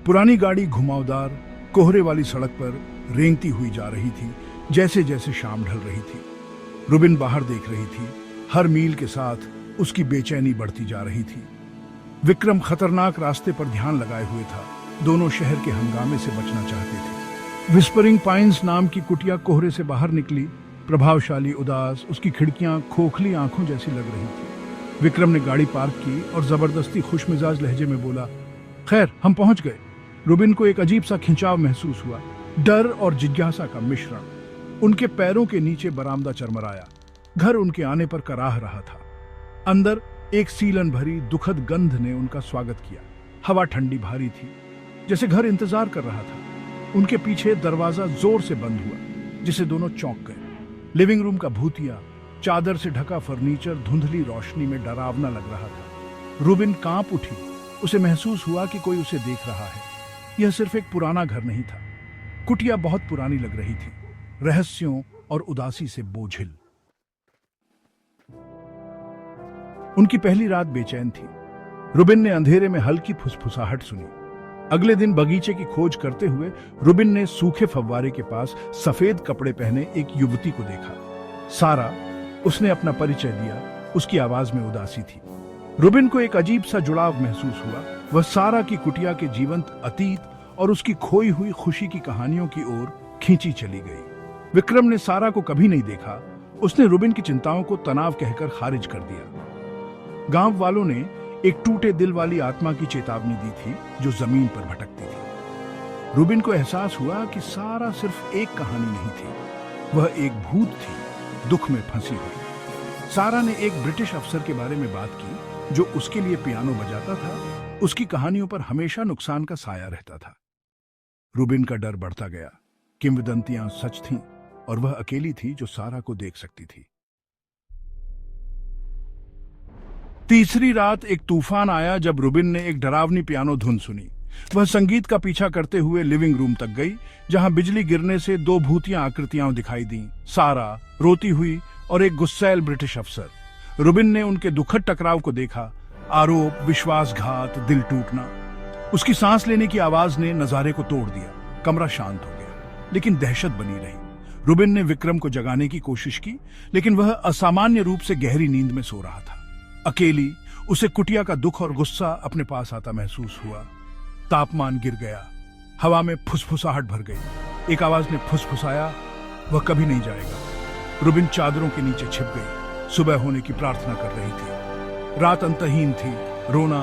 पुरानी गाड़ी घुमावदार कोहरे वाली सड़क पर रेंगती हुई जा रही थी जैसे जैसे शाम ढल रही थी। रुबिन बाहर देख रही थी। हर मील के साथ उसकी बेचैनी बढ़ती जा रही थी। विक्रम खतरनाक रास्ते पर ध्यान लगाए हुए था। दोनों शहर के हंगामे से बचना चाहते थे। विस्परिंग पाइन्स नाम की कुटिया कोहरे से बाहर निकली, प्रभावशाली, उदास। उसकी खिड़कियां खोखली आंखों जैसी लग रही थी। विक्रम ने गाड़ी पार्क की और जबरदस्ती खुशमिजाज लहजे में बोला, खैर हम पहुंच गए। रुबिन को एक अजीब सा खिंचाव महसूस हुआ, डर और जिज्ञासा का मिश्रण। उनके पैरों के नीचे बरामदा चरमराया। घर उनके आने पर कराह रहा था। अंदर एक सीलन भरी दुखद गंध ने उनका स्वागत किया। हवा ठंडी भारी थी, जैसे घर इंतजार कर रहा था। उनके पीछे दरवाजा जोर से बंद हुआ, जिसे दोनों चौंक गए। लिविंग रूम का भूतिया, चादर से ढका फर्नीचर धुंधली रोशनी में डरावना लग रहा था। रुबिन कांप उठी। उसे महसूस हुआ कि कोई उसे देख रहा है। यह सिर्फ एक पुराना घर नहीं था। कुटिया बहुत पुरानी लग रही थी, रहस्यों और उदासी से बोझिल। उनकी पहली रात बेचैन थी। रुबिन ने अंधेरे में हल्की फुसफुसाहट सुनी। अगले दिन बगीचे की खोज करते हुए रुबिन ने सूखे फव्वारे के पास सफेद कपड़े पहने एक युवती को देखा, सारा। उसने अपना परिचय दिया। उसकी आवाज में उदासी थी। रुबिन को एक अजीब सा जुड़ाव महसूस हुआ। वह सारा की कुटिया के जीवंत अतीत और उसकी खोई हुई खुशी की कहानियों की ओर खींची चली गई। विक्रम ने सारा को कभी नहीं देखा। उसने रुबिन की चिंताओं को तनाव कहकर खारिज कर दिया। गांव वालों ने एक टूटे दिल वाली आत्मा की चेतावनी दी थी जो जमीन पर भटकती थी। रुबिन को एहसास हुआ कि सारा सिर्फ एक कहानी नहीं थी, वह एक भूत थी, दुख में फंसी हुई। सारा ने एक ब्रिटिश अफसर के बारे में बात की जो उसके लिए पियानो बजाता था। उसकी कहानियों पर हमेशा नुकसान का साया रहता था। रुबिन का डर बढ़ता गया। किंवदंतियां सच थीं और वह अकेली थी जो सारा को देख सकती थी। तीसरी रात एक तूफान आया जब रुबिन ने एक डरावनी पियानो धुन सुनी। वह संगीत का पीछा करते हुए लिविंग रूम तक गई, जहां बिजली गिरने से दो भूतियां आकृतियां दिखाई दीं, सारा रोती हुई और एक गुस्सैल ब्रिटिश अफसर। रुबिन ने उनके दुखद टकराव को देखा, आरोप, विश्वासघात, दिल टूटना। उसकी सांस लेने की आवाज ने नजारे को तोड़ दिया। कमरा शांत हो गया, लेकिन दहशत बनी रही। रुबिन ने विक्रम को जगाने की कोशिश की, लेकिन वह असामान्य रूप से गहरी नींद में सो रहा था। अकेली उसे कुटिया का दुख और गुस्सा अपने पास आता महसूस हुआ। तापमान गिर गया, हवा में फुसफुसाहट भर गई। एक आवाज ने फुसफुसाया, वह कभी नहीं जाएगा। रुबिन चादरों के नीचे छिप गई, सुबह होने की प्रार्थना कर रही थी। रात अंतहीन थी। रोना